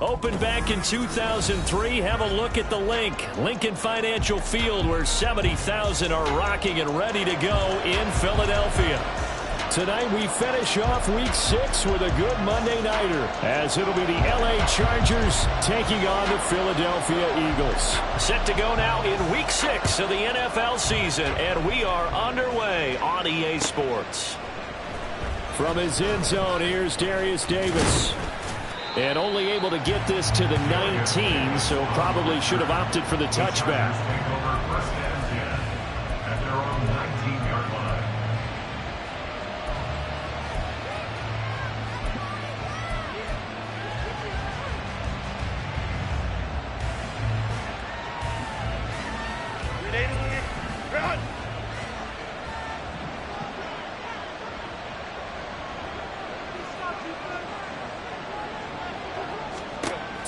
Opened back in 2003. Have a look at the link. Lincoln Financial Field, where 70,000 are rocking and ready to go in Philadelphia. Tonight we finish off Week 6 with a good Monday nighter, as it'll be the LA Chargers taking on the Philadelphia Eagles. Set to go now in Week 6 of the NFL season, and we are underway on EA Sports. From his end zone, here's Darius Davis. And only able to get this to the 19, so probably should have opted for the touchback.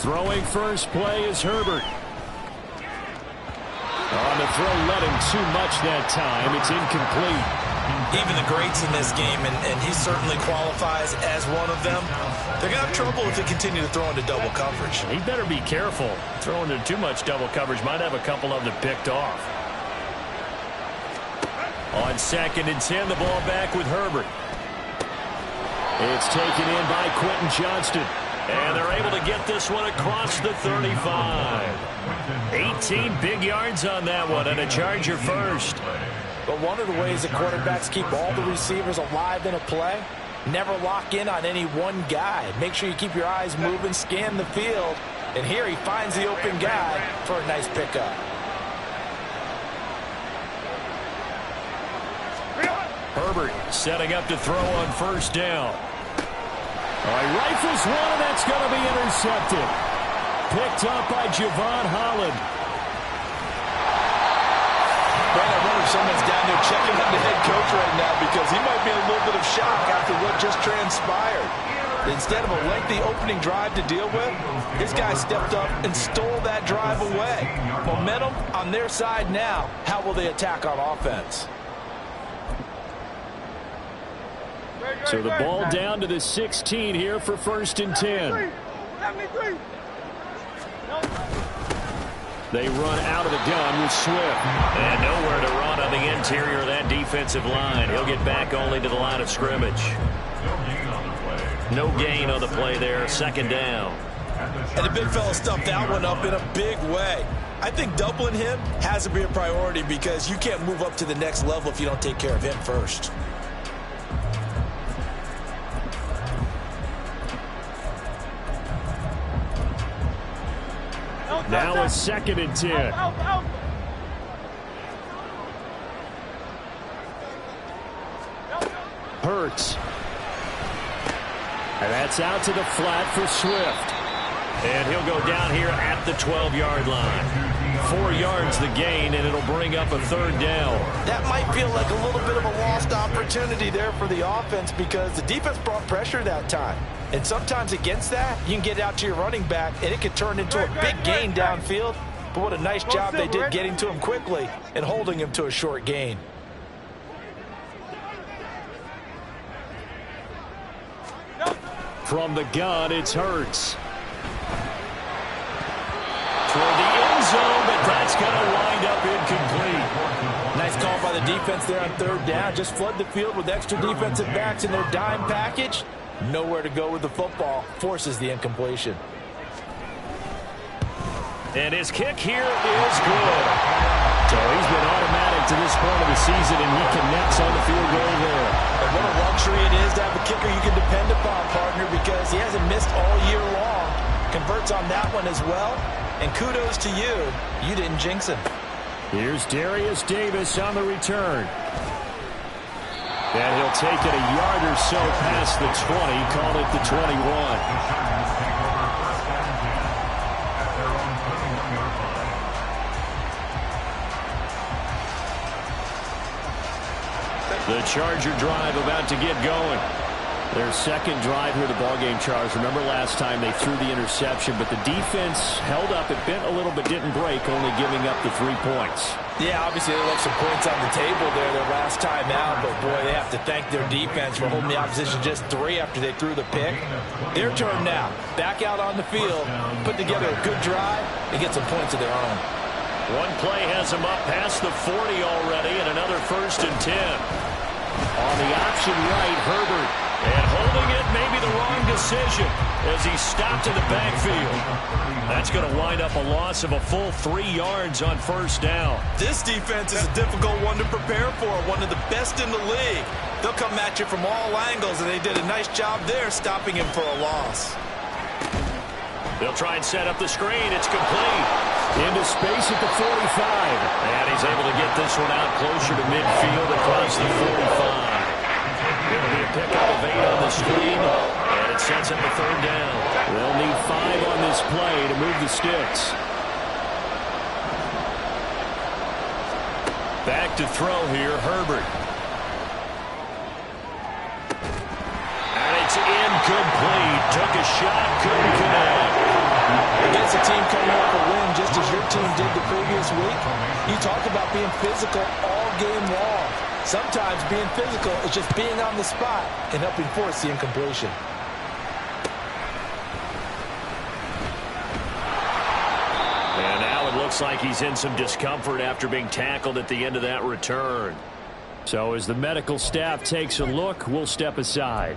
Throwing first play is Herbert. On the throw, let him too much that time. It's incomplete. Even the greats in this game, and he certainly qualifies as one of them, they're going to have trouble if they continue to throw into double coverage. He better be careful. Throwing into too much double coverage might have a couple of them picked off. On 2nd and 10, the ball back with Herbert. It's taken in by Quentin Johnston. And they're able to get this one across the 35. 18 big yards on that one, and a Charger first. But one of the ways that quarterbacks keep all the receivers alive in a play, never lock in on any one guy. Make sure you keep your eyes moving, scan the field. And here he finds the open guy for a nice pickup. Herbert setting up to throw on first down. All right, rifles one, and that's going to be intercepted. Picked up by Javon Holland. Brandon, I wonder if someone's down there checking on the head coach right now, because he might be in a little bit of shock after what just transpired. Instead of a lengthy opening drive to deal with, this guy stepped up and stole that drive away. Momentum on their side now. How will they attack on offense? So the ball down to the 16 here for 1st and 10. They run out of the gun with Swift. And nowhere to run on the interior of that defensive line. He'll get back only to the line of scrimmage. No gain on the play there. 2nd down. And the big fella stuffed that one up in a big way. I think doubling him has to be a priority, because you can't move up to the next level if you don't take care of him first. Now a 2nd and 10. Hurts. And that's out to the flat for Swift. And he'll go down here at the 12-yard line. 4 yards the gain, and it'll bring up a 3rd down. That might feel like a little bit of a lost opportunity there for the offense, because the defense brought pressure that time. And sometimes against that, you can get out to your running back, and it could turn into a big gain downfield. But what a nice job they did getting to him quickly and holding him to a short gain. From the gun, it's Hurts. Toward the end zone, but that's going to wind up incomplete. Nice call by the defense there on 3rd down. Just flood the field with extra defensive backs in their dime package. Nowhere to go with the football. Forces the incompletion. And his kick here is good. So he's been automatic to this point of the season, and he connects on the field goal there. And what a luxury it is to have a kicker you can depend upon, partner, because he hasn't missed all year long. Converts on that one as well. And kudos to you. You didn't jinx him. Here's Darius Davis on the return. And he'll take it a yard or so past the 20, call it the 21. The Charger drive about to get going. Their second drive here, the ballgame, Charles. Remember last time they threw the interception, but the defense held up. It bent a little but didn't break, only giving up the 3 points. Yeah, obviously they left some points on the table there their last time out, but boy, they have to thank their defense for holding the opposition just 3 after they threw the pick. Their turn now. Back out on the field, put together a good drive, and get some points of their own. One play has them up past the 40 already, and another 1st and 10. On the option right, Herbert. And holding it, maybe the wrong decision as he stopped in the backfield. That's going to wind up a loss of a full 3 yards on 1st down. This defense is a difficult one to prepare for, one of the best in the league. They'll come at you from all angles, and they did a nice job there stopping him for a loss. They'll try and set up the screen. It's complete. Into space at the 45. And he's able to get this one out closer to midfield across the 45. It'll be a pickup of 8 on the screen, and it sets up a 3rd down. They'll need 5 on this play to move the sticks. Back to throw here, Herbert. And it's incomplete. Took a shot, couldn't connect. Against a team coming off a win just as your team did the previous week, you talk about being physical all game long. Sometimes being physical is just being on the spot and helping force the incompletion. And now it looks like he's in some discomfort after being tackled at the end of that return. So as the medical staff takes a look, we'll step aside.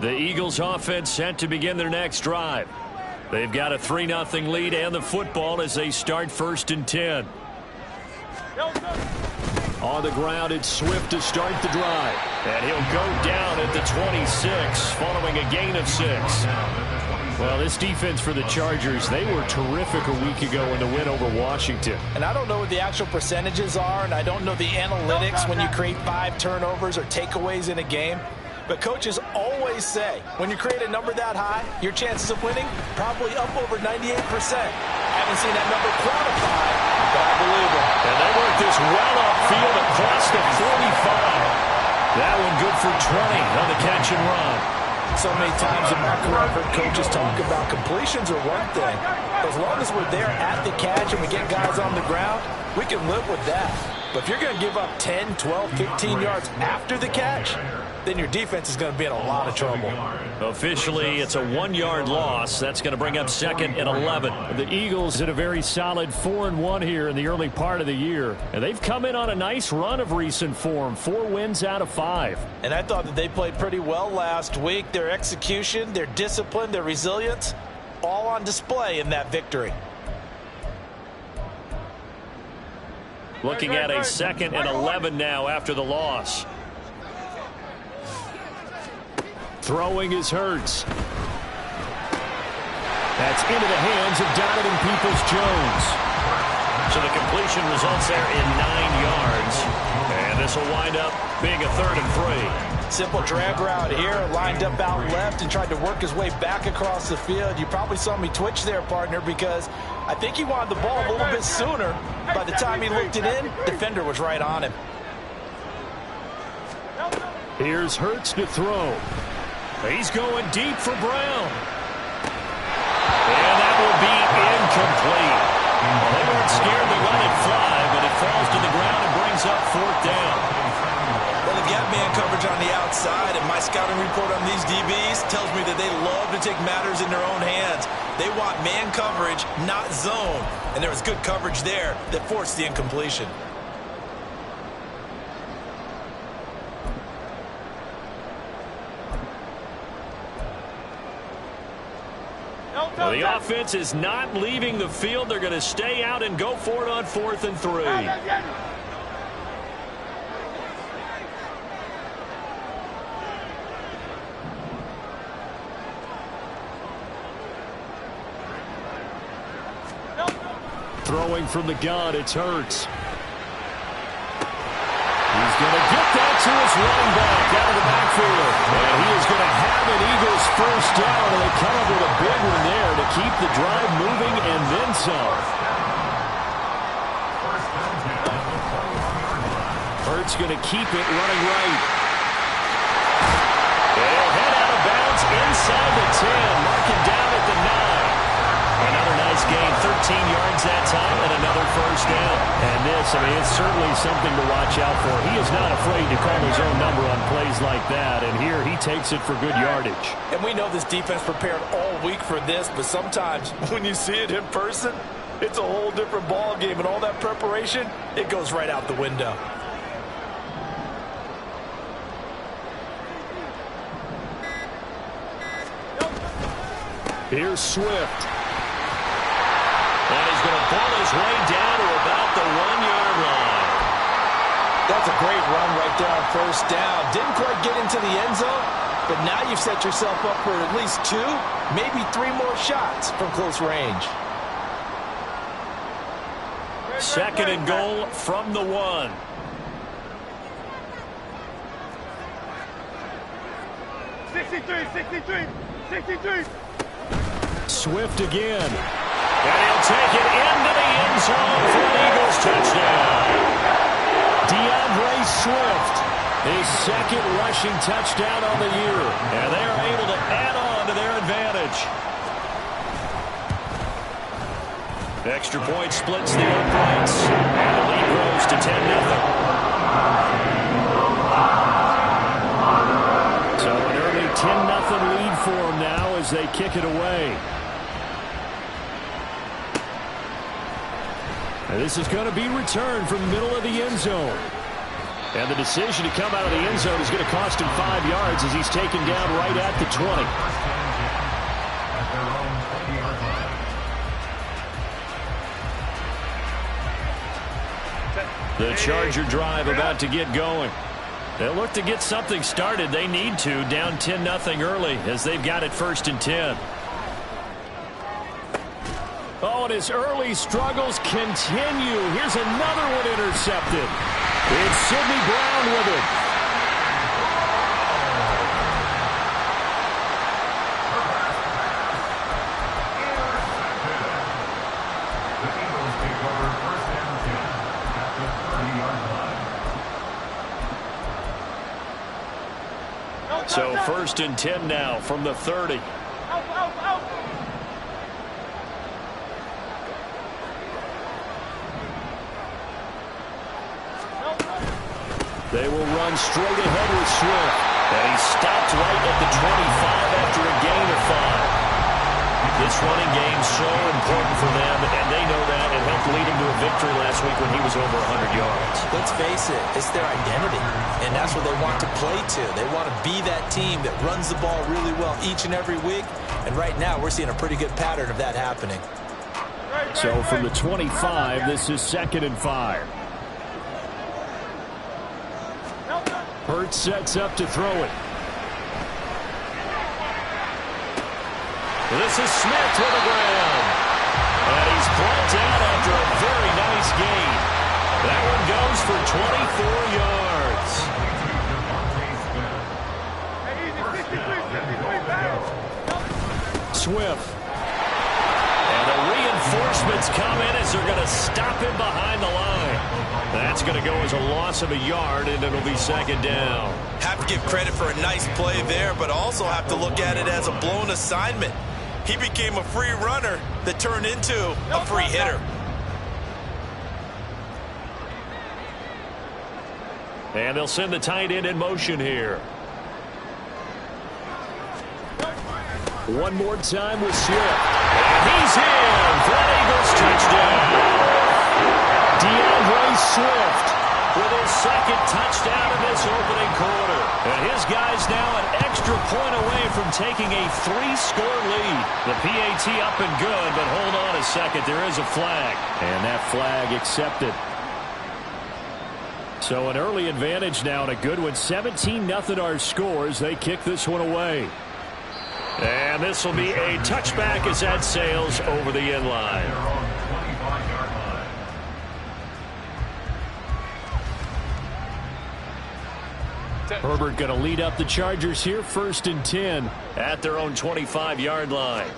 The Eagles offense set to begin their next drive. They've got a 3-0 lead and the football as they start 1st and 10. On the ground, it's Swift to start the drive. And he'll go down at the 26 following a gain of 6. Well, this defense for the Chargers, they were terrific a week ago in the win over Washington. And I don't know what the actual percentages are, and I don't know the analytics when you create 5 turnovers or takeaways in a game. But coaches always say, when you create a number that high, your chances of winning probably up over 98%. Haven't seen that number quantified, but I believe it. And they work this well upfield across the 45. That one good for 20 on the catch and run. So many times in my career, I've heard coaches talk about completions are one thing. As long as we're there at the catch and we get guys on the ground, we can live with that. But if you're going to give up 10, 12, 15 yards after the catch, then your defense is going to be in a lot of trouble. Officially, it's a 1-yard loss. That's going to bring up 2nd and 11. The Eagles had a very solid 4-1 here in the early part of the year. And they've come in on a nice run of recent form. 4 wins out of 5. And I thought that they played pretty well last week. Their execution, their discipline, their resilience, all on display in that victory. Looking at a 2nd and 11 now after the loss. Throwing is Hurts. That's into the hands of Donovan Peoples-Jones. So the completion results there in 9 yards. And this will wind up being a 3rd and 3. Simple drag route here, lined up out left and tried to work his way back across the field. You probably saw me twitch there, partner, because I think he wanted the ball a little bit sooner. By the time he looked it in, defender was right on him. Here's Hurts to throw. He's going deep for Brown. And that will be incomplete. Well, they weren't scared to let it fly, but it falls to the ground and brings up 4th down. Well, they've got man coverage on the outside, and my scouting report on these DBs tells me that they love to take matters in their own hands. They want man coverage, not zone. And there was good coverage there that forced the incompletion. Well, the offense is not leaving the field. They're going to stay out and go for it on 4th and 3. Throwing from the gun, it's Hurts. He's going to get that to his running back out of the backfield. And he is going to have an Eagles first down, and they come up with a big one there to keep the drive moving and then some. Hurts going to keep it running right. They'll head out of bounds inside the 10, marking down at the 9. Another nice gain, 13 yards that time, and another first down. And this, it's certainly something to watch out for. He is not afraid to call his own number on plays like that, and here he takes it for good yardage. And we know this defense prepared all week for this, but sometimes when you see it in person, it's a whole different ball game, and all that preparation, it goes right out the window. Here's Swift. And he's going to pull his way down to about the 1-yard line. That's a great run right there on first down. Didn't quite get into the end zone, but now you've set yourself up for at least 2, maybe 3 more shots from close range. Second and goal from the 1. Swift again. And he'll take it into the end zone for an Eagles touchdown. DeAndre Swift, his second rushing touchdown on the year. And they are able to add on to their advantage. Extra point splits the uprights. And the lead grows to 10-0. So an early 10-0 lead for them now as they kick it away. And this is going to be returned from the middle of the end zone. And the decision to come out of the end zone is going to cost him 5 yards as he's taken down right at the 20. The Charger drive about to get going. They'll look to get something started. They need to, down 10-0 early as they've got it 1st and 10. Oh, and his early struggles continue. Here's another one intercepted. It's Sidney Brown with it. So 1st and 10 now from the 30. They will run straight ahead with Swift. And he stopped right at the 25 after a gain of 5. This running game so important for them, and they know that. It helped lead him to a victory last week when he was over 100 yards. Let's face it, it's their identity, and that's what they want to play to. They want to be that team that runs the ball really well each and every week, and right now we're seeing a pretty good pattern of that happening. So from the 25, this is 2nd and 5. Hurts sets up to throw it. This is Smith to the ground. And he's brought down after a very nice gain. That one goes for 24 yards. Swift. And the reinforcements come in as they're going to stop him behind the line. That's going to go as a loss of a yard, and it'll be 2nd down. Have to give credit for a nice play there, but also have to look at it as a blown assignment. He became a free runner that turned into a free hitter. And they'll send the tight end in motion here. One more time with Swift. And he's in for an Eagles touchdown. DeAndre Swift with his 2nd touchdown in this opening quarter. And his guy's now an extra point away from taking a 3-score lead. The PAT up and good, but hold on a second. There is a flag. And that flag accepted. So an early advantage now and a good one. 17-0 our scores. They kick this one away. And this will be a touchback as that sails over the end line. Herbert going to lead up the Chargers here, 1st and 10 at their own 25-yard line.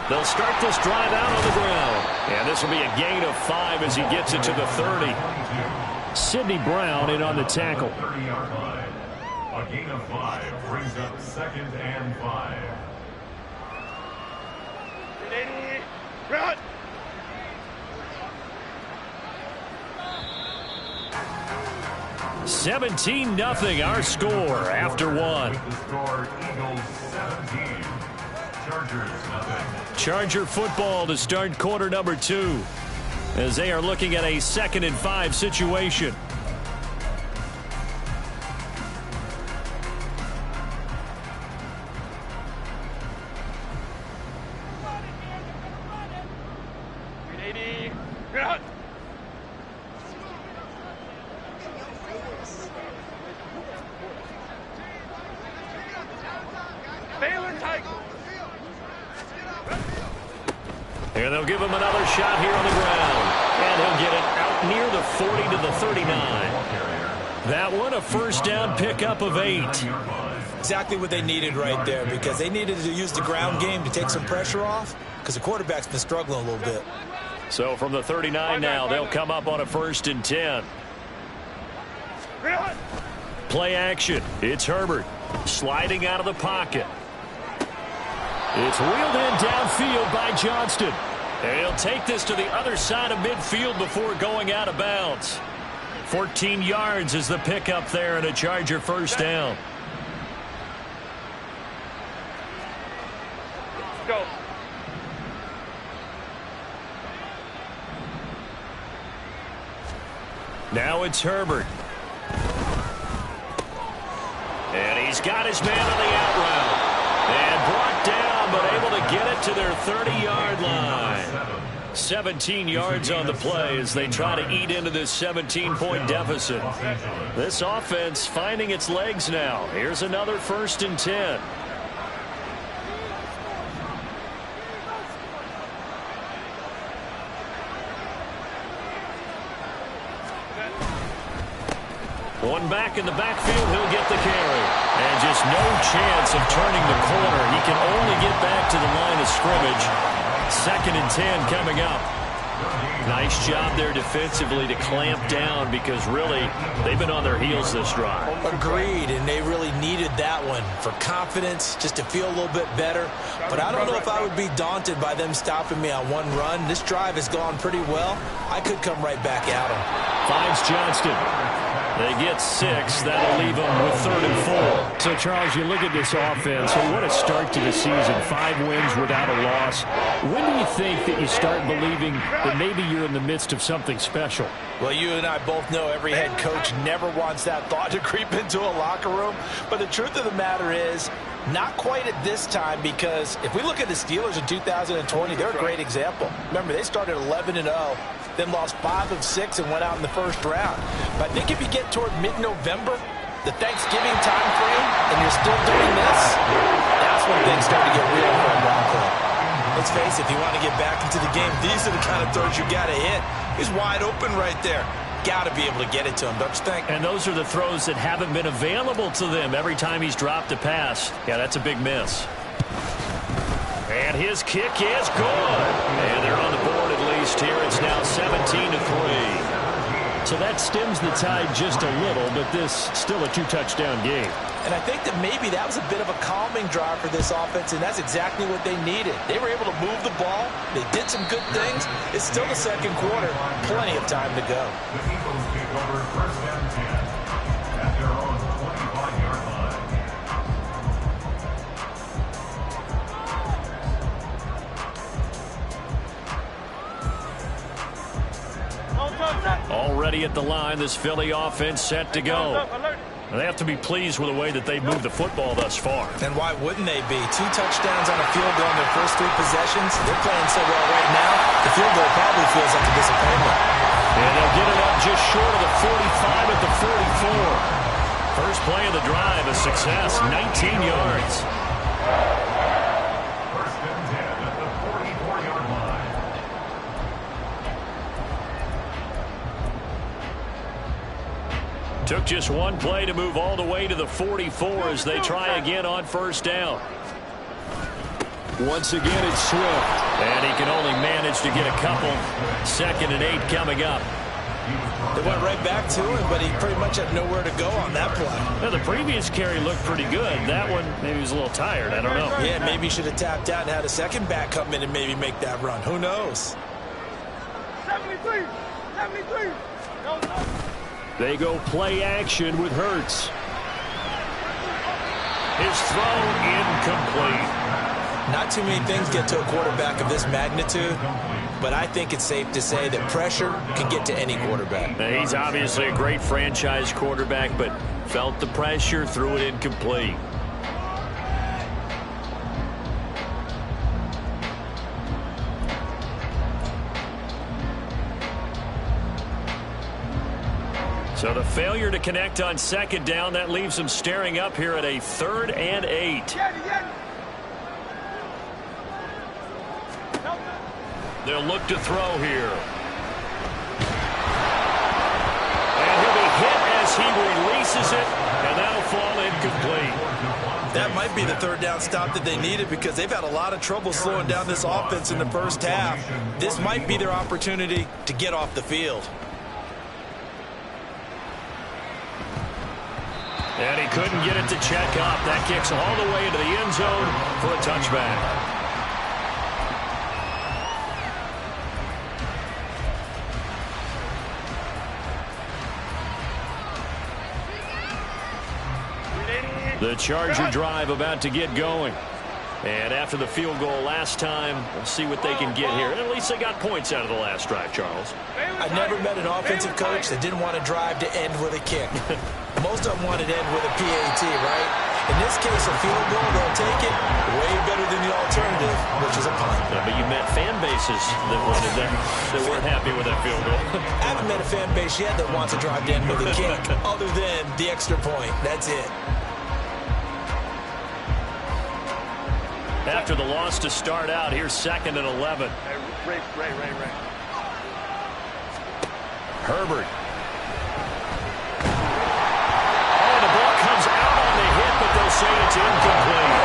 They'll start this drive out on the ground. And this will be a gain of 5 as he gets it to the 30. Sidney Brown in on the tackle. A gain of 5 brings up 2nd and 5. 17-0 our score after 1. The score, Eagles 17, Chargers nothing. Charger football to start quarter number 2 as they are looking at a 2nd and 5 situation. And they'll give him another shot here on the ground. And he'll get it out near the 40 to the 39. That one, a 1st down pickup of 8. Exactly what they needed right there, because they needed to use the ground game to take some pressure off, because the quarterback's been struggling a little bit. So from the 39 now, they'll come up on a 1st and 10. Play action. It's Herbert sliding out of the pocket. It's wheeled in downfield by Johnston. And he'll take this to the other side of midfield before going out of bounds. 14 yards is the pickup there and a Charger 1st down. Go. Now it's Herbert. And he's got his man on the out route. And brought down, but able to get it to their 30-yard line. 17 yards on the play as they try to eat into this 17-point deficit. This offense finding its legs now. Here's another 1st and 10. One back in the backfield, he'll get the carry. And just no chance of turning the corner. He can only get back to the line of scrimmage. 2nd and 10 coming up. Nice job there defensively to clamp down, because really they've been on their heels this drive. Agreed, and they really needed that one for confidence, just to feel a little bit better. But I don't know if I would be daunted by them stopping me on one run. This drive has gone pretty well. I could come right back at them. Finds Johnston. They get 6. That'll leave them with 3rd and 4. So, Charles, you look at this offense, and what a start to the season. 5 wins without a loss. When do you think that you start believing that maybe you're in the midst of something special? Well, you and I both know every head coach never wants that thought to creep into a locker room. But the truth of the matter is, not quite at this time, because if we look at the Steelers in 2020, they're a great example. Remember, they started 11-0. Then lost 5 of 6 and went out in the 1st round. But I think if you get toward mid-November, the Thanksgiving time frame, and you're still doing this, that's when things start to get real for a ball club. Let's face it, if you want to get back into the game, these are the kind of throws you got to hit. He's wide open right there. Got to be able to get it to him, don't you think? And those are the throws that haven't been available to them every time he's dropped a pass. Yeah, that's a big miss. And his kick is good. And they're on the board at least here. It's now 17-3. So that stems the tide just a little, but this still a 2-touchdown game. And I think that maybe that was a bit of a calming drive for this offense, and that's exactly what they needed. They were able to move the ball. They did some good things. It's still the 2nd quarter. Plenty of time to go. The Eagles take over 1st and 10 at their own 25-yard line. Already at the line, this Philly offense set to go. They have to be pleased with the way that they've moved the football thus far. And why wouldn't they be? 2 touchdowns on a field goal in their first 3 possessions. They're playing so well right now, the field goal probably feels like a disappointment. And they'll get it up just short of the 45 at the 44. First play of the drive, a success, 19 yards. 1st and 10 at the 44-yard line. Took just one play to move all the way to the 44 as they try again on first down. Once again, it's Swift. And he can only manage to get a couple. 2nd and 8 coming up. They went right back to him, but he pretty much had nowhere to go on that play. Now, the previous carry looked pretty good. That one, maybe he was a little tired. I don't know. Yeah, maybe he should have tapped out and had a second back come in and maybe make that run. Who knows? 73. They go play action with Hurts. His throw incomplete. Not too many things get to a quarterback of this magnitude, but I think it's safe to say that pressure can get to any quarterback. Now, he's obviously a great franchise quarterback, but felt the pressure, threw it incomplete. So the failure to connect on 2nd down, that leaves them staring up here at a 3rd and 8. They'll look to throw here. And he'll be hit as he releases it, and that'll fall incomplete. That might be the 3rd down stop that they needed because they've had a lot of trouble slowing down this offense in the first half. This might be their opportunity to get off the field. And he couldn't get it to check up. That kicks all the way into the end zone for a touchback. The Charger drive about to get going. And after the field goal last time, we'll see what they can get here. And at least they got points out of the last drive, Charles. I never met an offensive coach that didn't want to drive to end with a kick. Most of them wanted to end with a PAT, right? In this case, a field goal, they'll take it way better than the alternative, which is a punt. Yeah, but you met fan bases that wanted that weren't happy with that field goal. I haven't met a fan base yet that wants to drive to end with a kick, other than the extra point. That's it. After the loss to start out, here's 2nd and 11. Ray. Herbert. Oh, the ball comes out on the hit, but they'll say it's incomplete.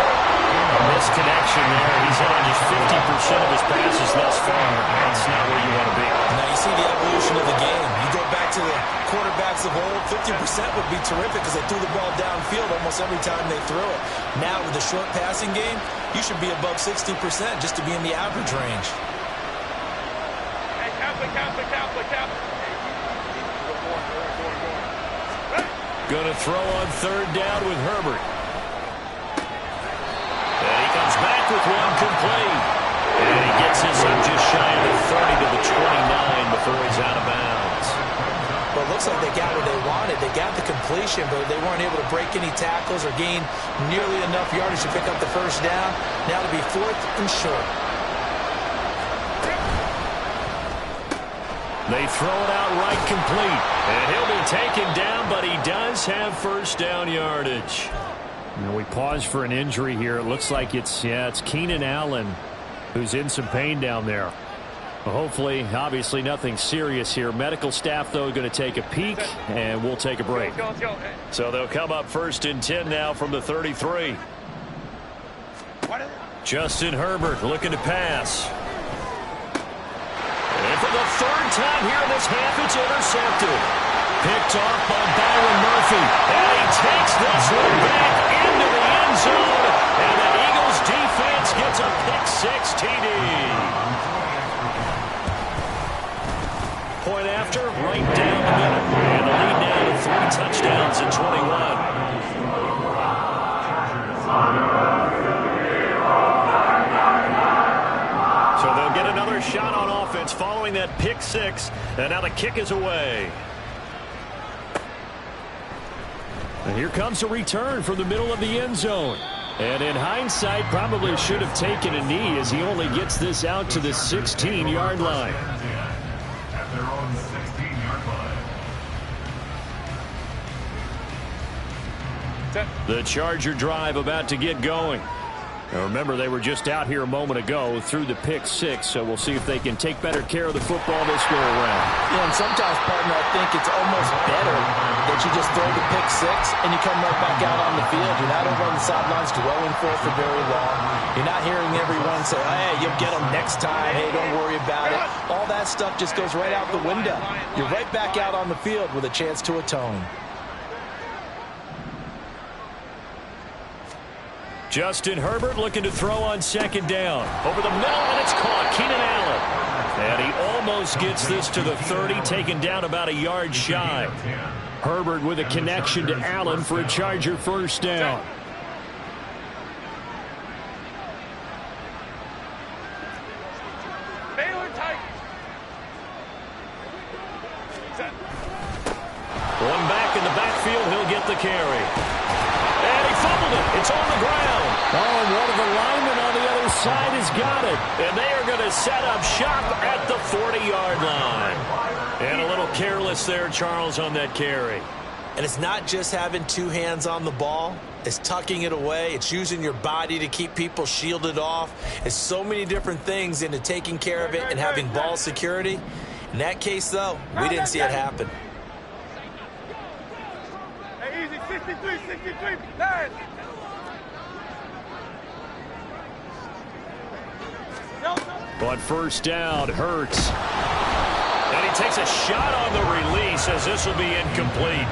A misconnection there. He's hit on just 50% of his passes thus far. That's not where you want to be. Now you see the evolution of the game. You go back to the quarterbacks of old, 50% would be terrific because they threw the ball downfield almost every time they threw it. Now with the short passing game, you should be above 60% just to be in the average range. Hey, Kappa. Going to throw on 3rd down with Herbert. And he comes back with one complete. And he gets this up just shy of the 30 to the 29 before he's out of bounds. Well, it looks like they got what they wanted. They got the completion, but they weren't able to break any tackles or gain nearly enough yardage to pick up the first down. Now it'll be 4th and short. They throw it out right complete. And he'll be taken down, but he does have first down yardage. We pause for an injury here. It looks like it's Keenan Allen who's in some pain down there. Well, hopefully, obviously nothing serious here. Medical staff, though, going to take a peek, and we'll take a break. So they'll come up 1st and 10 now from the 33. Justin Herbert looking to pass. And for the 3rd time here in this half, it's intercepted. Picked off by Byron Murphy. And he takes this one back into the end zone. And the Eagles defense gets a pick-6 TD. Point after, right down the middle. And the lead now to 3 touchdowns in 21. So they'll get another shot on offense following that pick-6. And now the kick is away. And here comes a return from the middle of the end zone. And in hindsight, probably should have taken a knee as he only gets this out to the 16-yard line. At their own 16-yard line. The Charger drive about to get going. Now remember, they were just out here a moment ago through the pick-6, so we'll see if they can take better care of the football this go around. Yeah, and sometimes, partner, I think it's almost better that you just throw the pick six and you come right back out on the field. You're not over on the sidelines dwelling for it for very long. You're not hearing everyone say, hey, you'll get them next time. Hey, don't worry about it. All that stuff just goes right out the window. You're right back out on the field with a chance to atone. Justin Herbert looking to throw on second down. Over the middle, and it's caught. Keenan Allen. And he almost gets this to the 30, taken down about a yard shy. Herbert with a connection to Allen for a Charger first down. One back in the backfield, he'll get the carry. And he fumbled it. It's on the ground. Oh, and one of the linemen on the other side has got it. And they are going to set up shop at the 40-yard line. And a little careless there, Charles, on that carry. And it's not just having two hands on the ball. It's tucking it away. It's using your body to keep people shielded off. It's so many different things into taking care of it and having ball security. In that case, though, we didn't see it happen. Hey, easy, 63, 63, 9. On first down, Hurts. And he takes a shot on the release as this will be incomplete.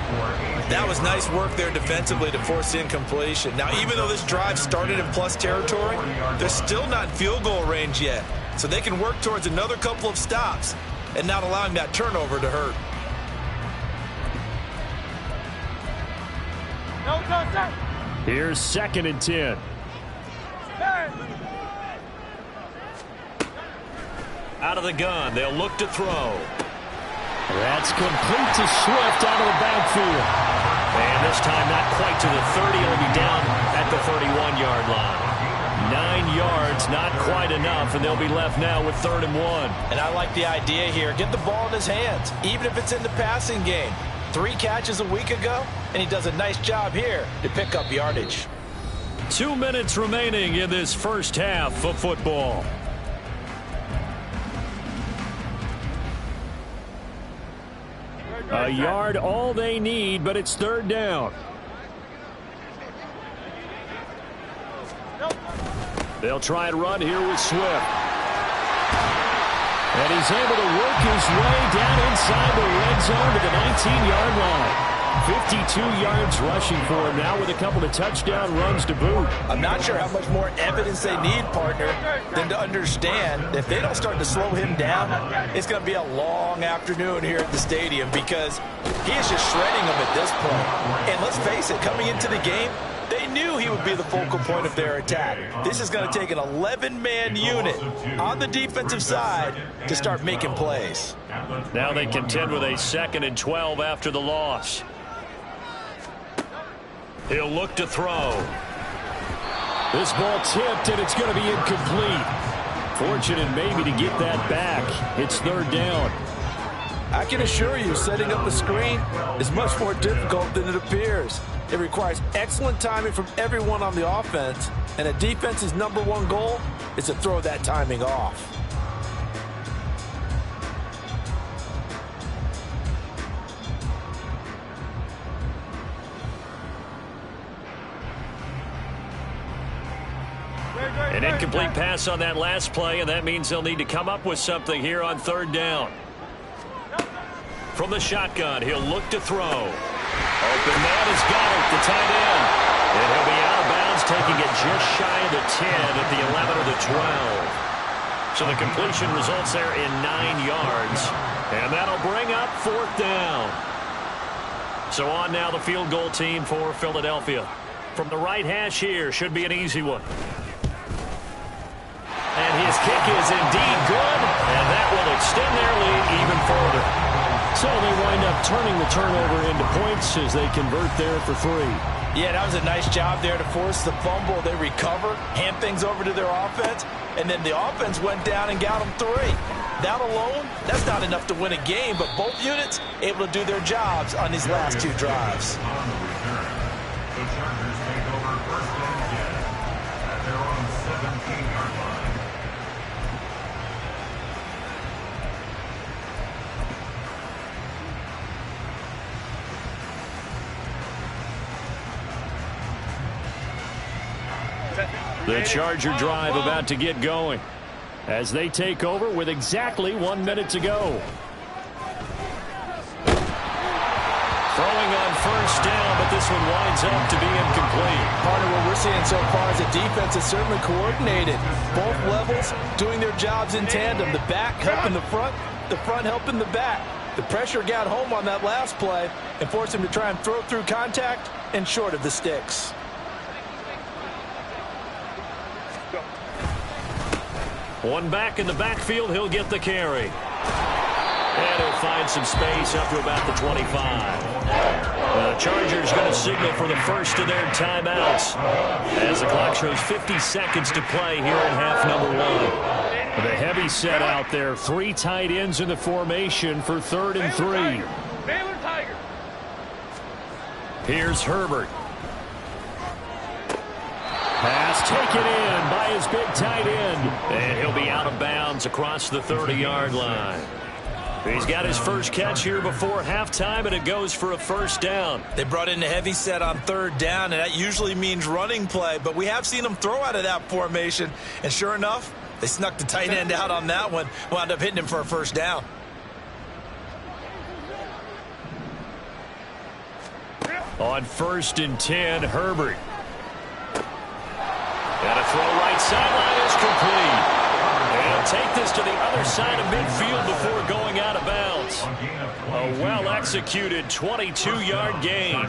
That was nice work there defensively to force the incompletion. Now, even though this drive started in plus territory, they're still not in field goal range yet. So they can work towards another couple of stops and not allowing that turnover to hurt. Here's 2nd and 10. Out of the gun, they'll look to throw. That's complete to Swift out of the backfield. And this time not quite to the 30. It'll be down at the 31-yard line. 9 yards, not quite enough, and they'll be left now with 3rd and 1. And I like the idea here. Get the ball in his hands, even if it's in the passing game. 3 catches a week ago, and he does a nice job here to pick up yardage. 2 minutes remaining in this first half of football. A yard all they need, but it's 3rd down. They'll try and run here with Swift. And he's able to work his way down inside the red zone to the 19-yard line. 52 yards rushing for him now with a couple of touchdown runs to boot. I'm not sure how much more evidence they need, partner, than to understand that if they don't start to slow him down, it's going to be a long afternoon here at the stadium because he is just shredding them at this point. And let's face it, coming into the game, they knew he would be the focal point of their attack. This is going to take an 11-man unit on the defensive side to start making plays. Now they contend with a 2nd and 12 after the loss. He'll look to throw. This ball tipped, and it's going to be incomplete. Fortunate maybe to get that back. It's 3rd down. I can assure you, setting up a screen is much more difficult than it appears. It requires excellent timing from everyone on the offense, and a defense's #1 goal is to throw that timing off. An incomplete pass on that last play, and that means they'll need to come up with something here on 3rd down. From the shotgun, he'll look to throw. Open man has got it, the tight end. And he'll be out of bounds, taking it just shy of the 10 at the 11 or the 12. So the completion results there in 9 yards. And that'll bring up 4th down. So on now the field goal team for Philadelphia. From the right hash here, should be an easy one. And his kick is indeed good, and that will extend their lead even further. So they wind up turning the turnover into points as they convert there for 3. Yeah, that was a nice job there to force the fumble. They recover, hand things over to their offense, and then the offense went down and got them 3. That alone, that's not enough to win a game, but both units able to do their jobs on these last 2 drives. On the return, the Chargers take over 1st and 10 at their own 17-yard line. The Charger drive about to get going as they take over with exactly 1 minute to go. Throwing on first down, but this one winds up to be incomplete. Partner, what we're seeing so far is the defense is certainly coordinated. Both levels doing their jobs in tandem. The back helping the front helping the back. The pressure got home on that last play and forced him to try and throw through contact and short of the sticks. One back in the backfield, he'll get the carry. And he'll find some space up to about the 25. The Chargers going to signal for the first of their timeouts as the clock shows 50 seconds to play here in half number 1. The heavy set out there, 3 tight ends in the formation for 3rd and 3. Baylor Tiger. Here's Herbert. Pass taken in by his big tight end. And he'll be out of bounds across the 30-yard line. He's got his first catch here before halftime, and it goes for a first down. They brought in a heavy set on 3rd down, and that usually means running play, but we have seen them throw out of that formation, and sure enough, they snuck the tight end out on that one, wound up hitting him for a first down. On 1st and 10, Herbert. And a throw right sideline is complete. And take this to the other side of midfield before going out of bounds. A well-executed 22-yard gain.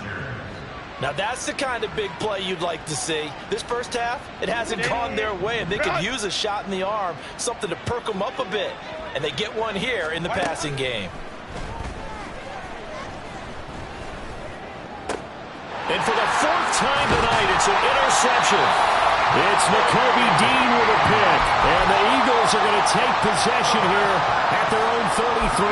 Now that's the kind of big play you'd like to see. This first half, it hasn't gone their way, and they could use a shot in the arm, something to perk them up a bit. And they get one here in the passing game. And for the 4th time tonight, it's an interception. It's Nakobe Dean with a pick, and the Eagles are going to take possession here at their own 33.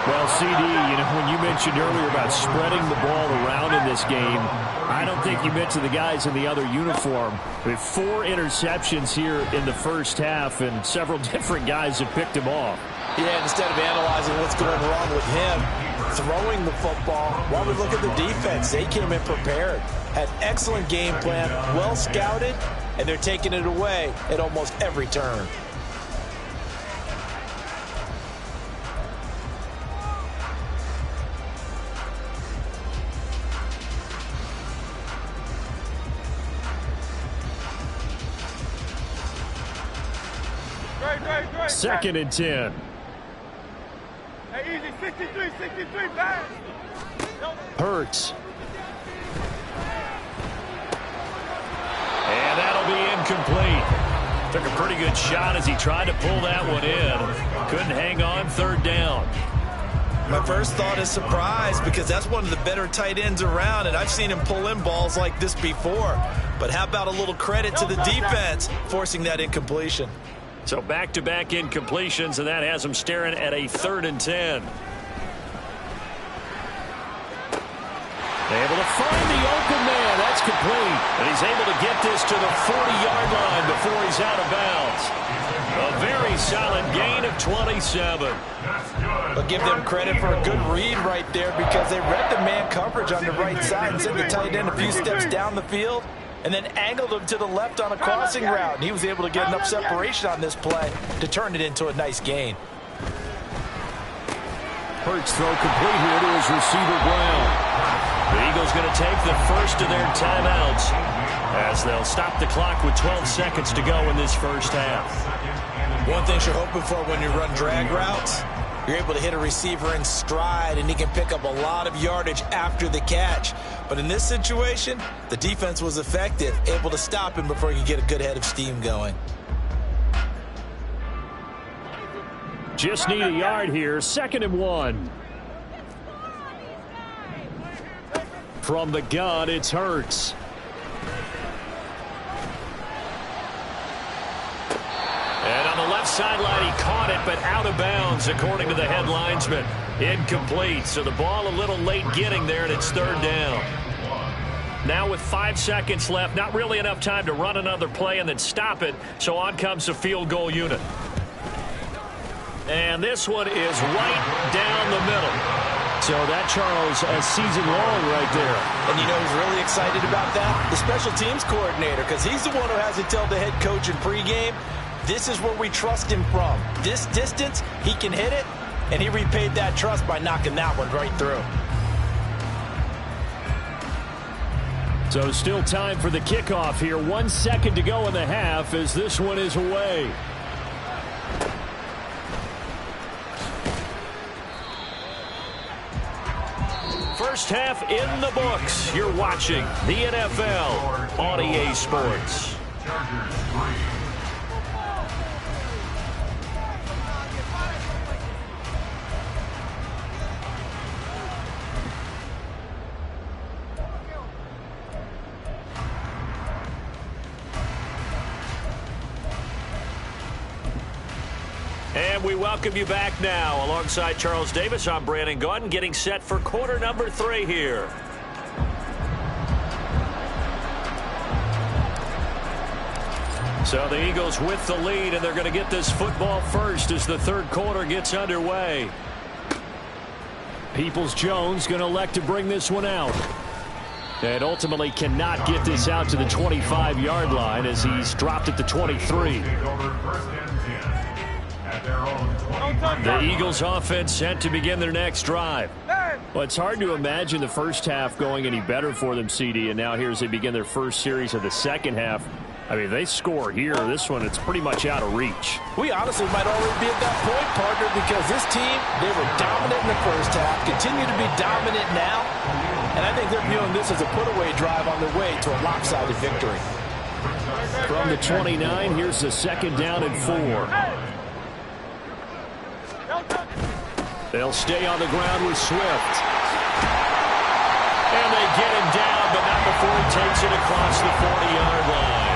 Well, CD, when you mentioned earlier about spreading the ball around in this game, I don't think you meant to the guys in the other uniform. With 4 interceptions here in the first half, and several different guys have picked him off. Yeah, instead of analyzing what's going wrong with him throwing the football, while we look at the defense, they came in prepared. Had excellent game plan, well scouted, and they're taking it away at almost every turn. Great. 2nd and 10. Hey, easy, 63, pass. Hurts. And that'll be incomplete. Took a pretty good shot as he tried to pull that one in. Couldn't hang on, 3rd down. My first thought is surprise, because that's one of the better tight ends around, and I've seen him pull in balls like this before. But how about a little credit to the defense forcing that incompletion? So back-to-back incompletions, and that has him staring at a 3rd and 10. Able to find the open man. That's complete. And he's able to get this to the 40-yard line before he's out of bounds. A very solid gain of 27. But give them credit for a good read right there, because they read the man coverage on the right side and sent the tight end a few steps down the field and then angled him to the left on a crossing route. And he was able to get enough separation on this play to turn it into a nice gain. Hurts throw complete here to his receiver Brown. The Eagles going to take the first of their timeouts as they'll stop the clock with 12 seconds to go in this first half. One thing you're hoping for when you run drag routes, you're able to hit a receiver in stride, and he can pick up a lot of yardage after the catch. But in this situation, the defense was effective, able to stop him before he could get a good head of steam going. Just need a yard here. 2nd and 1. From the gun, it's Hurts. And on the left sideline, he caught it, but out of bounds, according to the head linesman. Incomplete, so the ball a little late getting there, and it's 3rd down. Now with 5 seconds left, not really enough time to run another play and then stop it, so on comes the field goal unit. And this one is right down the middle. So that, Charles, a season long right there. And you know who's really excited about that? The special teams coordinator, because he's the one who has to tell the head coach in pregame, this is where we trust him from. This distance, he can hit it, and he repaid that trust by knocking that one right through. So still time for the kickoff here. 1 second to go in the half as this one is away. First half in the books. You're watching the NFL on EA Sports. Chargers 3. And we welcome you back now. Alongside Charles Davis, I'm Brandon Gaudin, getting set for quarter number 3 here. So the Eagles with the lead, and they're going to get this football first as the third quarter gets underway. Peoples-Jones going to elect to bring this one out. And ultimately cannot get this out to the 25-yard line as he's dropped at the 23. The Eagles offense set to begin their next drive. Well, it's hard to imagine the first half going any better for them, CD, and now here as they begin their first series of the second half. I mean, they score here. This one, it's pretty much out of reach. We honestly might already be at that point, partner, because this team, they were dominant in the first half, continue to be dominant now, and I think they're viewing this as a put-away drive on their way to a lopsided victory. From the 29, here's the second down and 4. They'll stay on the ground with Swift. And they get him down, but not before he takes it across the 40-yard line.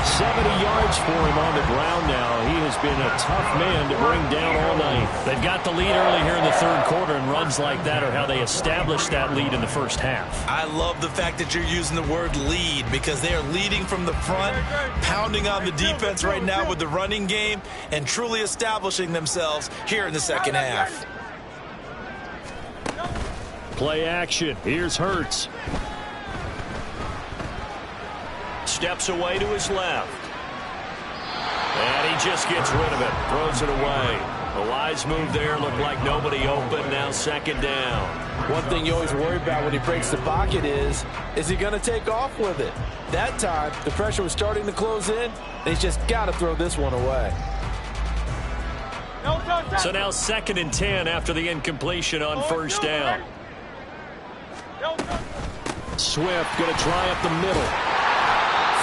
70 yards for him on the ground now. He has been a tough man to bring down all night. They've got the lead early here in the third quarter, and runs like that are how they established that lead in the first half. I love the fact that you're using the word lead, because they are leading from the front, pounding on the defense right now with the running game, and truly establishing themselves here in the second half. Play action. Here's Hurts. Steps away to his left. And he just gets rid of it. Throws it away. A wise move there. Looked like nobody open. Now second down. One thing you always worry about when he breaks the pocket is he going to take off with it? That time, the pressure was starting to close in, and he's just got to throw this one away. So now 2nd and 10 after the incompletion on first down. Swift going to try up the middle.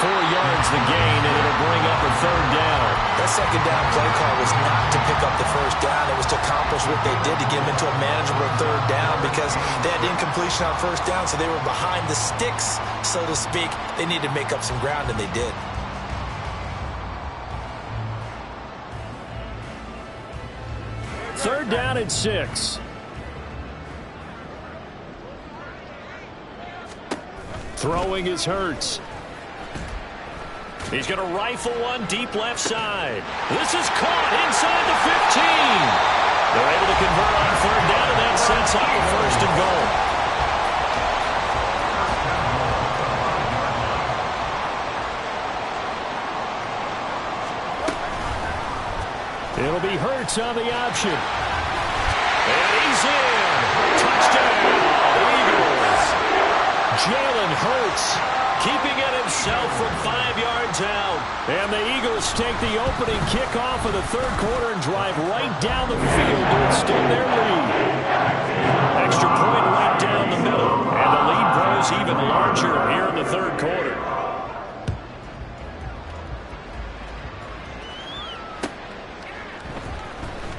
4 yards the gain, and it'll bring up a third down. That second down play call was not to pick up the first down. It was to accomplish what they did, to get them into a manageable third down, because they had incompletion on first down, so they were behind the sticks, so to speak. They needed to make up some ground, and they did. Third down and 6. Throwing is Hurts. He's going to rifle one deep left side. This is caught inside the 15. They're able to convert on third down, and that sets up a first and goal. It'll be Hurts on the option. And he's in. Touchdown, Eagles. Jalen Hurts keeping it himself from 5 yards out. And the Eagles take the opening kickoff of the third quarter and drive right down the field to extend their lead. Extra point right down the middle. And the lead grows even larger here in the third quarter.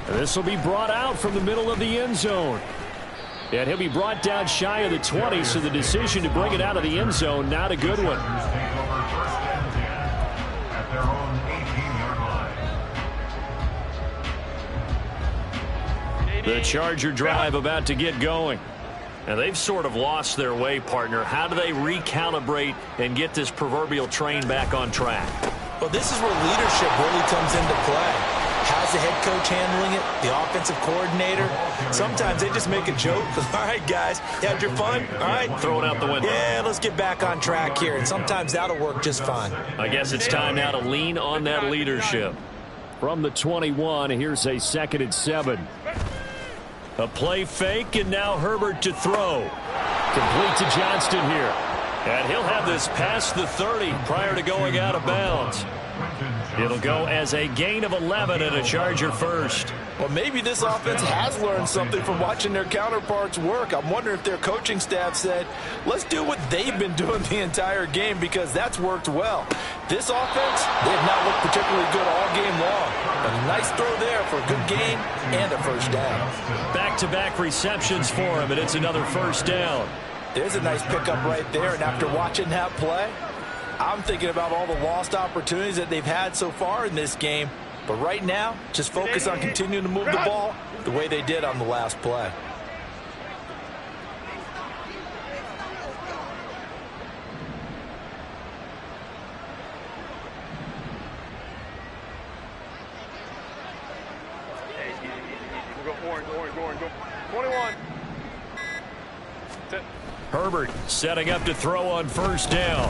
And this will be brought out from the middle of the end zone. And he'll be brought down shy of the 20, so the decision to bring it out of the end zone, not a good one. The Charger drive about to get going. And they've sort of lost their way, partner. How do they recalibrate and get this proverbial train back on track? Well, this is where leadership really comes into play. How's the head coach handling it? The offensive coordinator? Sometimes they just make a joke. All right, guys, you had your fun? All right. Throw it out the window. Yeah, let's get back on track here. And sometimes that'll work just fine. I guess it's time now to lean on that leadership. From the 21, here's a 2nd and 7. A play fake, and now Herbert to throw. Complete to Johnston here. And he'll have this past the 30 prior to going out of bounds. It'll go as a gain of 11 and a Charger first. Well, maybe this offense has learned something from watching their counterparts work. I'm wondering if their coaching staff said, let's do what they've been doing the entire game, because that's worked well. This offense, they have not looked particularly good all game long. But a nice throw there for a good gain and a first down. Back-to-back receptions for him, and it's another first down. There's a nice pickup right there, and after watching that play, I'm thinking about all the lost opportunities that they've had so far in this game. But right now, just focus on continuing to move the ball the way they did on the last play. We'll go orange. 21. Herbert setting up to throw on first down.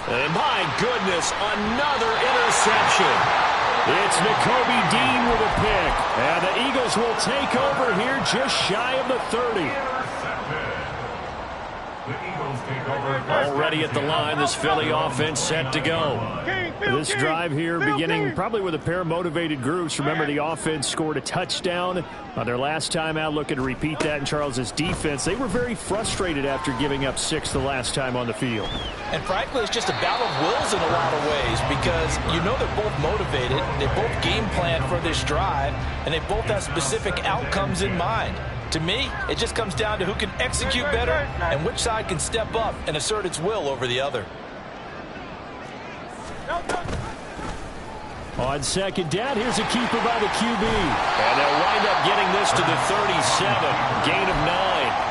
And my goodness, another interception. It's Nakobe Dean with a pick. And the Eagles will take over here just shy of the 30. Already at the line, this Philly offense set to go. This drive here beginning probably with a pair of motivated groups. Remember, the offense scored a touchdown on their last time out. Looking to repeat that in Charles's defense. They were very frustrated after giving up 6 the last time on the field. And frankly, it's just a battle of wills in a lot of ways, because you know they're both motivated. They both game plan for this drive, and they both have specific outcomes in mind. To me, it just comes down to who can execute better and which side can step up and assert its will over the other. On second down, here's a keeper by the QB. And they'll wind up getting this to the 37. Gain of 9.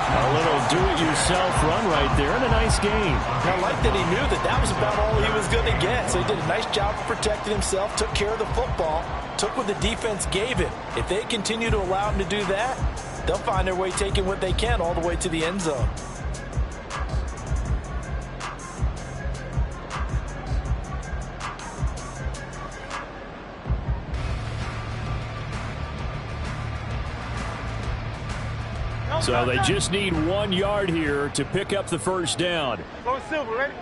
A little do-it-yourself run right there, and a nice gain. I like that he knew that that was about all he was going to get. So he did a nice job of protecting himself, took care of the football, took what the defense gave him. If they continue to allow him to do that, they'll find their way taking what they can all the way to the end zone. So they just need 1 yard here to pick up the first down. Go Silver, ready?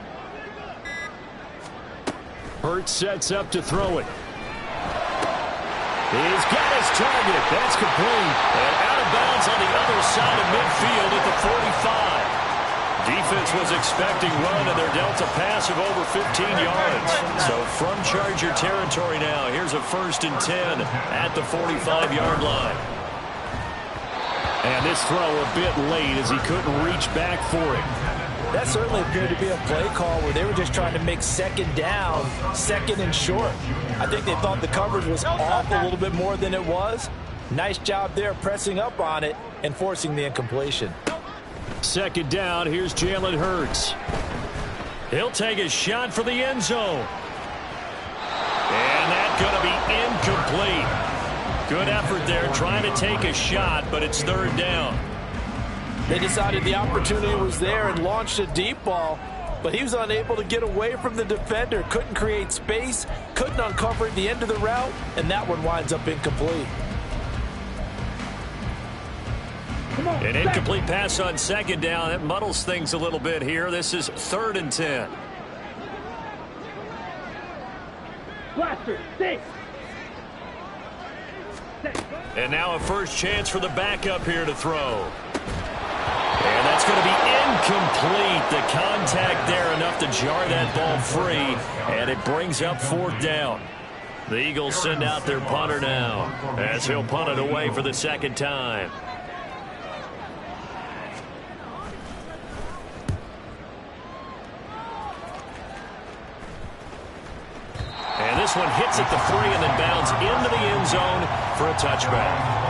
Hurts sets up to throw it. He's got his target. That's complete. And out of bounds on the other side of midfield at the 45. Defense was expecting run, and they're dealt a pass of over 15 yards. So from Charger territory now, here's a 1st and 10 at the 45-yard line. And this throw a bit late as he couldn't reach back for it. That certainly appeared to be a play call where they were just trying to make second down, 2nd and short. I think they thought the coverage was off a little bit more than it was. Nice job there pressing up on it and forcing the incompletion. 2nd down, here's Jalen Hurts. He'll take a shot for the end zone. And that's going to be incomplete. Good effort there trying to take a shot, but it's 3rd down. They decided the opportunity was there and launched a deep ball, but he was unable to get away from the defender. Couldn't create space, couldn't uncover the end of the route, and that one winds up incomplete. An incomplete pass on 2nd down. That muddles things a little bit here. This is 3rd and 10. Blaster, stay. And now a first chance for the backup here to throw. And that's going to be incomplete. The contact there enough to jar that ball free. And it brings up 4th down. The Eagles send out their punter now as he'll punt it away for the 2nd time. And this one hits at the 3 and then bounds into the end zone for a touchback.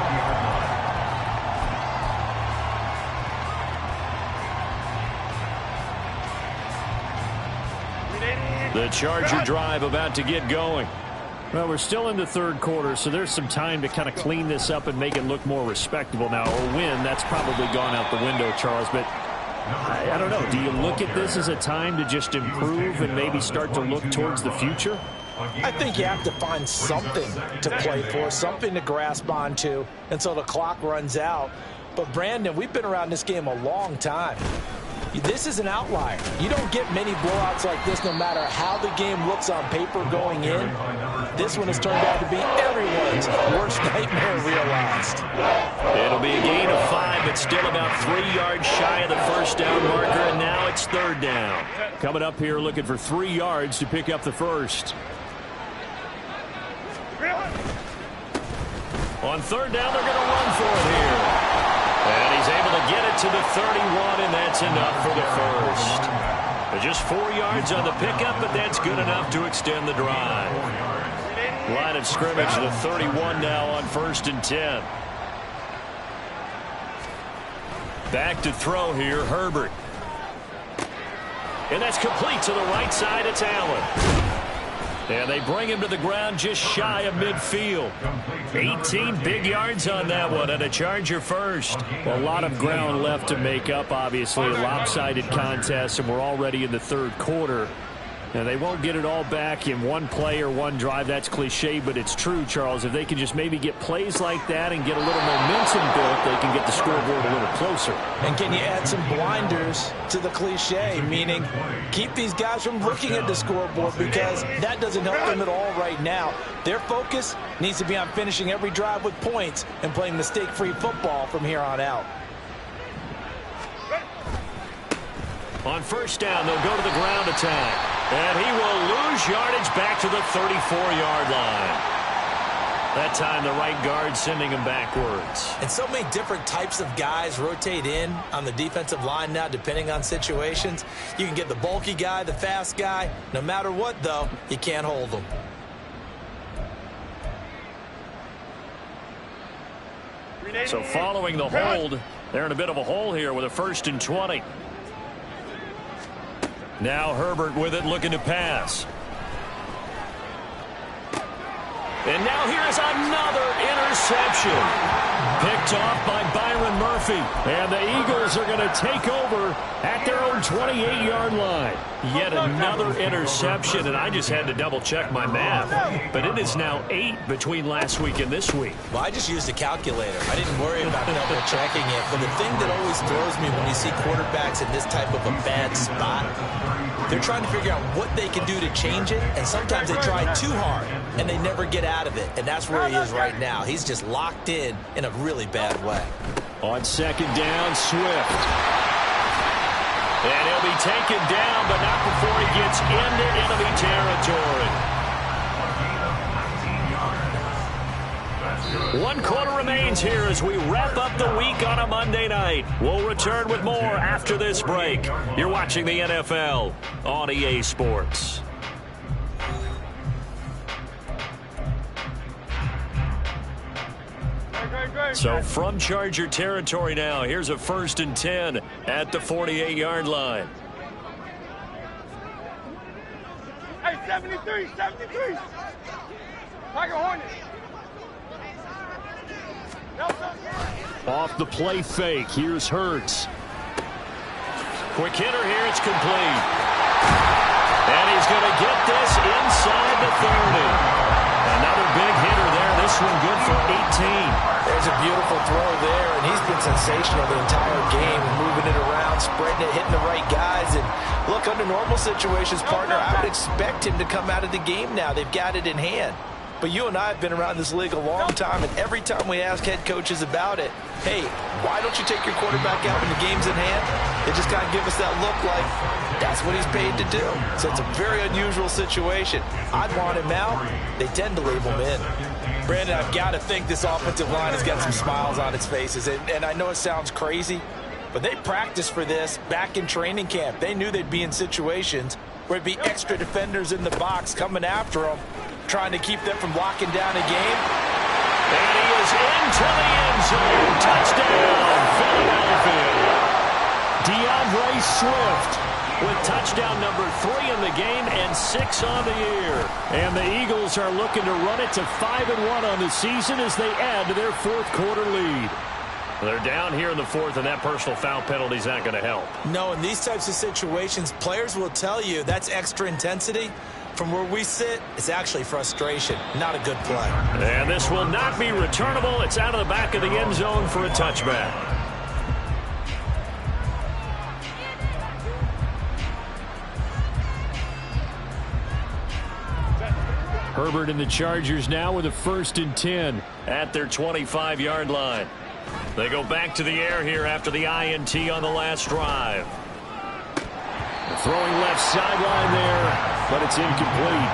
The Charger drive about to get going. Well, we're still in the third quarter, so there's some time to kind of clean this up and make it look more respectable now. A win, that's probably gone out the window, Charles, but I don't know. Do you look at this as a time to just improve and maybe start to look towards the future? I think you have to find something to play for, something to grasp onto until the clock runs out. But, Brandon, we've been around this game a long time. This is an outlier. You don't get many blowouts like this no matter how the game looks on paper going in. This one has turned out to be everyone's worst nightmare realized. It'll be a gain of 5, but still about 3 yards shy of the first down marker, and now it's third down. Coming up here looking for 3 yards to pick up the first. On third down, they're going to run for it here. And he's able to get it to the 31, and that's enough for the first. Just 4 yards on the pickup, but that's good enough to extend the drive. Line of scrimmage, the 31 now on 1st and 10. Back to throw here, Herbert. And that's complete to the right side. It's Allen. And they bring him to the ground just shy of midfield. 18 big yards on that one, and a Charger first. A lot of ground left to make up, obviously. A lopsided contest, and we're already in the third quarter. And they won't get it all back in one play or one drive. That's cliche, but it's true, Charles. If they can just maybe get plays like that and get a little momentum built, they can get the scoreboard a little closer. And can you add some blinders to the cliche, meaning keep these guys from looking at the scoreboard, because that doesn't help them at all right now. Their focus needs to be on finishing every drive with points and playing mistake-free football from here on out. On first down, they'll go to the ground attack. And he will lose yardage back to the 34-yard line. That time, the right guard sending him backwards. And so many different types of guys rotate in on the defensive line now, depending on situations. You can get the bulky guy, the fast guy. No matter what, though, you can't hold them. So following the hold, they're in a bit of a hole here with a 1st and 20. Now Herbert with it, looking to pass. And now here's another interception. Picked off by Byron Murphy. And the Eagles are going to take over at their own 28-yard line. Yet another interception, and I just had to double-check my math. But it is now 8 between last week and this week. Well, I just used a calculator. I didn't worry about double-checking it. But the thing that always throws me when you see quarterbacks in this type of a bad spot, they're trying to figure out what they can do to change it, and sometimes they try too hard, and they never get out of it. And that's where he is right now. He's just locked in a really bad way. On second down, Swift. And he'll be taken down, but not before he gets into enemy territory. 1 quarter remains here as we wrap up the week on a Monday night. We'll return with more after this break. You're watching the NFL on EA Sports. So from Charger territory now, here's a 1st and 10 at the 48-yard line. Hey, 73, 73. Tiger Hornet. Off the play fake, here's Hurts. Quick hitter here, it's complete. And he's going to get this inside the 30. Another big hitter there, this one good for 18. There's a beautiful throw there, and he's been sensational the entire game, moving it around, spreading it, hitting the right guys. And look, under normal situations, partner, I would expect him to come out of the game now. They've got it in hand. But you and I have been around this league a long time, and every time we ask head coaches about it, hey, why don't you take your quarterback out when the game's in hand? They just kind of give us that look like that's what he's paid to do. So it's a very unusual situation. I'd want him out. They tend to leave him in. Brandon, I've got to think this offensive line has got some smiles on its faces. And I know it sounds crazy, but they practiced for this back in training camp. They knew they'd be in situations where it'd be extra defenders in the box coming after them, trying to keep them from locking down a game. And he is into the end zone. Touchdown, Philadelphia. DeAndre Swift with touchdown number 3 in the game and 6 on the year. And the Eagles are looking to run it to 5-1 on the season as they add to their fourth quarter lead. They're down here in the fourth, and that personal foul penalty is not going to help. No, in these types of situations, players will tell you that's extra intensity. From where we sit, it's actually frustration, not a good play. And this will not be returnable. It's out of the back of the end zone for a touchback. Herbert and the Chargers now with a 1st and 10 at their 25-yard line. They go back to the air here after the INT on the last drive. Throwing left sideline there, but it's incomplete.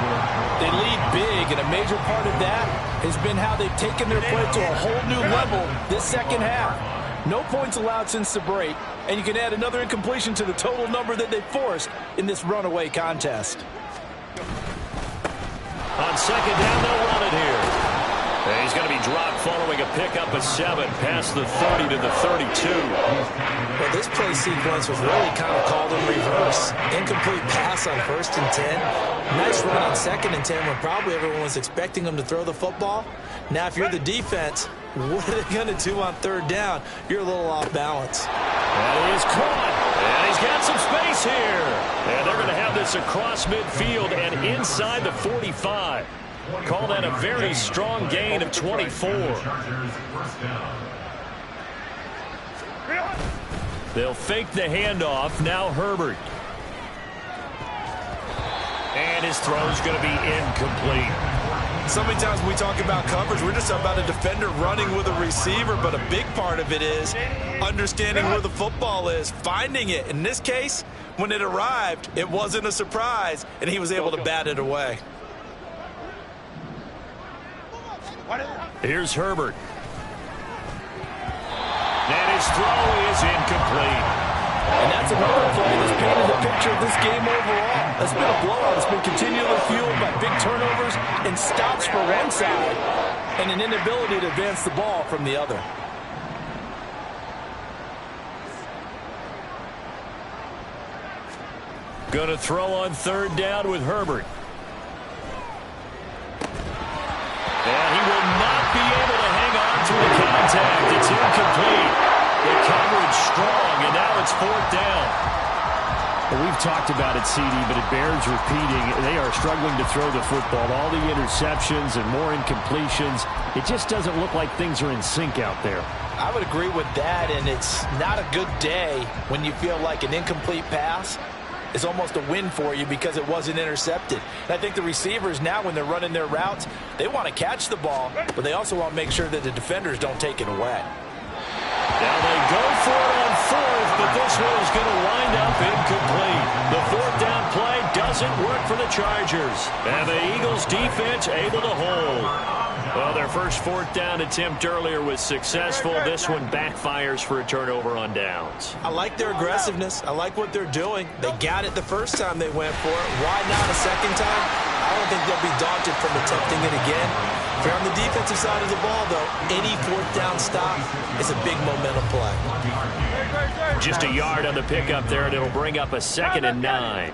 They lead big, and a major part of that has been how they've taken their play to a whole new level this second half. No points allowed since the break, and you can add another incompletion to the total number that they forced in this runaway contest. On second down, they'll run it here. And he's going to be dropped following a pickup of 7 past the 30 to the 32. Well, this play sequence was really kind of called in reverse. Incomplete pass on 1st and 10. Nice run on 2nd and 10 when probably everyone was expecting him to throw the football. Now, if you're the defense, what are they going to do on 3rd down? You're a little off balance. And he is caught. And he's got some space here. And they're going to have this across midfield and inside the 45. Call that a very strong gain of 24. They'll fake the handoff. Now Herbert. And his throw's going to be incomplete. So many times when we talk about coverage, we're just about a defender running with a receiver, but a big part of it is understanding where the football is, finding it. In this case, when it arrived, it wasn't a surprise, and he was able to bat it away. Here's Herbert. And his throw is incomplete. And that's another play that's painted the picture of this game overall. It's been a blowout. It's been continually fueled by big turnovers and stops for one side and an inability to advance the ball from the other. Going to throw on 3rd down with Herbert. And he will not be able to hang on to the contact. It's incomplete. The coverage strong, and now it's 4th down. Well, we've talked about it, CD, but it bears repeating. They are struggling to throw the football. All the interceptions and more incompletions. It just doesn't look like things are in sync out there. I would agree with that, and it's not a good day when you feel like an incomplete pass is almost a win for you because it wasn't intercepted. And I think the receivers now, when they're running their routes, they want to catch the ball, but they also want to make sure that the defenders don't take it away. Now they go for it on 4th, but this one is going to wind up incomplete. The 4th down play doesn't work for the Chargers. And the Eagles defense able to hold. Well, their first 4th down attempt earlier was successful. This one backfires for a turnover on downs. I like their aggressiveness. I like what they're doing. They got it the first time they went for it. Why not a second time? I don't think they'll be daunted from attempting it again. If you're on the defensive side of the ball, though, any 4th down stop is a big momentum play. Just a yard on the pickup there, and it'll bring up a 2nd and 9.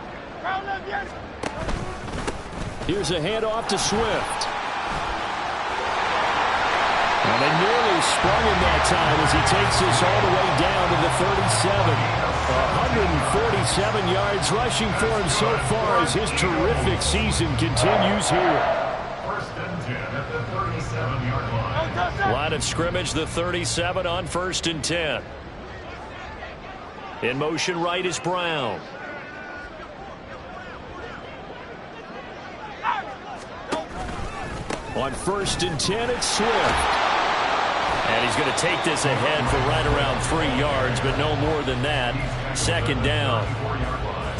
Here's a handoff to Swift. And they nearly sprung him that time as he takes this all the way down to the 37. 147 yards rushing for him so far as his terrific season continues here. 1st and 10 at the 37-yard line. Line of scrimmage, the 37 on 1st and 10. In motion right is Brown. On 1st and 10, it's Swift. And he's going to take this ahead for right around 3 yards, but no more than that. 2nd down.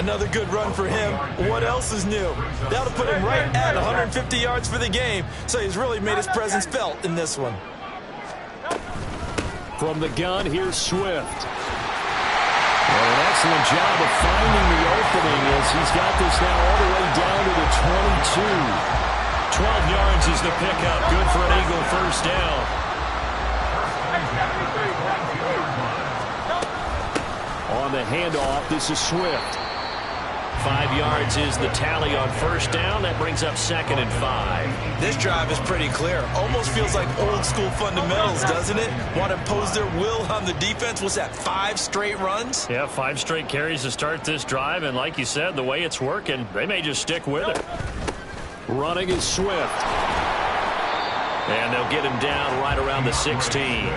Another good run for him. What else is new? That'll put him right at 150 yards for the game, so he's really made his presence felt in this one. From the gun, here's Swift. And an excellent job of finding the opening as he's got this now all the way down to the 22. 12 yards is the pickup. Good for an Eagle 1st down. On the handoff, this is Swift. 5 yards is the tally on first down. That brings up 2nd and 5. This drive is pretty clear. Almost feels like old school fundamentals, doesn't it? Want to impose their will on the defense. What's that, 5 straight runs? Yeah, 5 straight carries to start this drive. And like you said, the way it's working, they may just stick with it. Running is Swift. And they'll get him down right around the 16.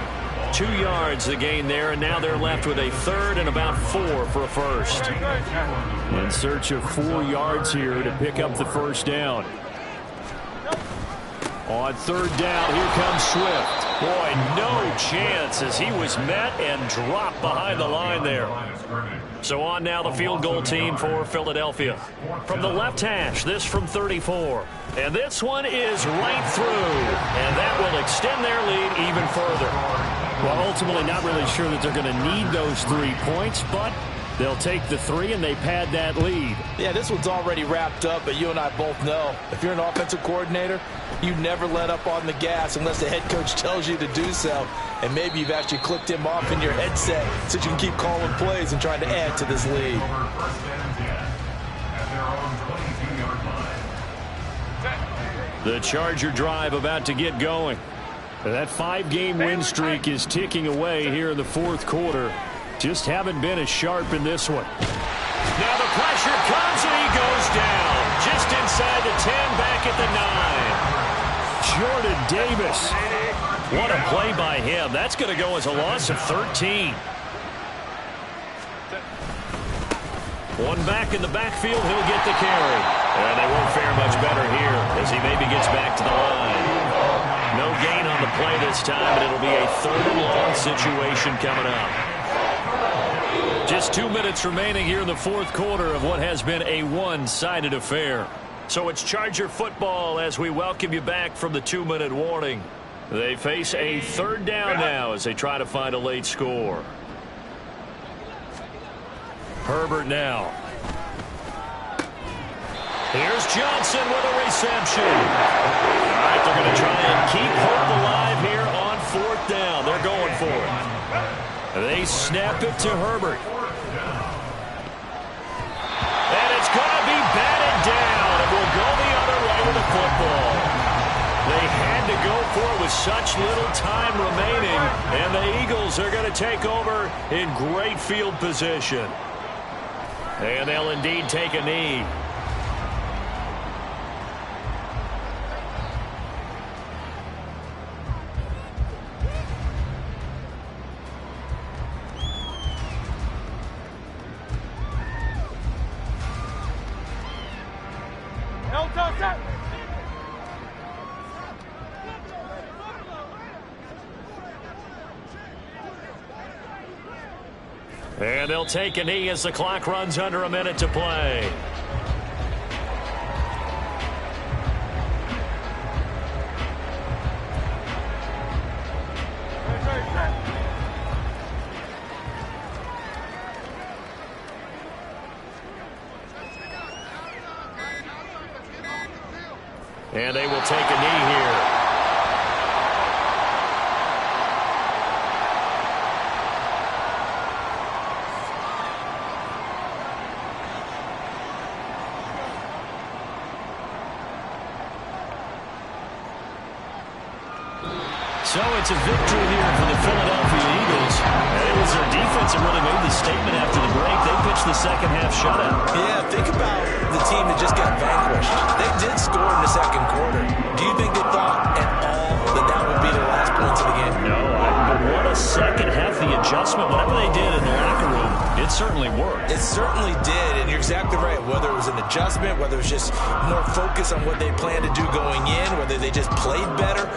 2 yards the gain there, and now they're left with a 3rd and about 4 for a first. In search of 4 yards here to pick up the first down. On 3rd down, here comes Swift. Boy, no chance as he was met and dropped behind the line there. So on now the field goal team for Philadelphia. From the left hash, this from 34. And this one is right through. And that will extend their lead even further. Well, ultimately not really sure that they're going to need those 3 points, but they'll take the 3 and they pad that lead. Yeah, this one's already wrapped up, but you and I both know if you're an offensive coordinator, you never let up on the gas unless the head coach tells you to do so. And maybe you've actually clicked him off in your headset so you can keep calling plays and trying to add to this lead. The Charger drive about to get going. That 5-game win streak is ticking away here in the 4th quarter. Just haven't been as sharp in this one. Now the pressure comes and he goes down. Just inside the 10, back at the 9. Jordan Davis. What a play by him. That's going to go as a loss of 13. One back in the backfield, he'll get the carry. And they won't fare much better here as he maybe gets back to the line. No gain on the play this time, and it'll be a 3rd and long situation coming up. Just 2 minutes remaining here in the 4th quarter of what has been a one-sided affair. So it's Charger football as we welcome you back from the 2-minute warning. They face a 3rd down now as they try to find a late score. Herbert now. Here's Johnson with a reception. All right, they're going to try and keep hope alive here on 4th down. They're going for it. They snap it to Herbert. And it's going to be batted down. It will go the other way with the football. They had to go for it with such little time remaining, and the Eagles are going to take over in great field position. And they'll indeed take a knee. And they'll take a knee as the clock runs under a minute to play. And they will take a knee here. So it's a victory here for the Philadelphia Eagles. And it was their defense that really made the statement after the break. They pitched the second half shutout. Yeah, think about the team that just got vanquished. They did score in the 2nd quarter. Do you think they thought at all that that would be the last points of the game? No, but what a second half, the adjustment, whatever they did in the locker room, it certainly worked. It certainly did, and you're exactly right. Whether it was an adjustment, whether it was just more focus on what they planned to do going in, whether they just played better,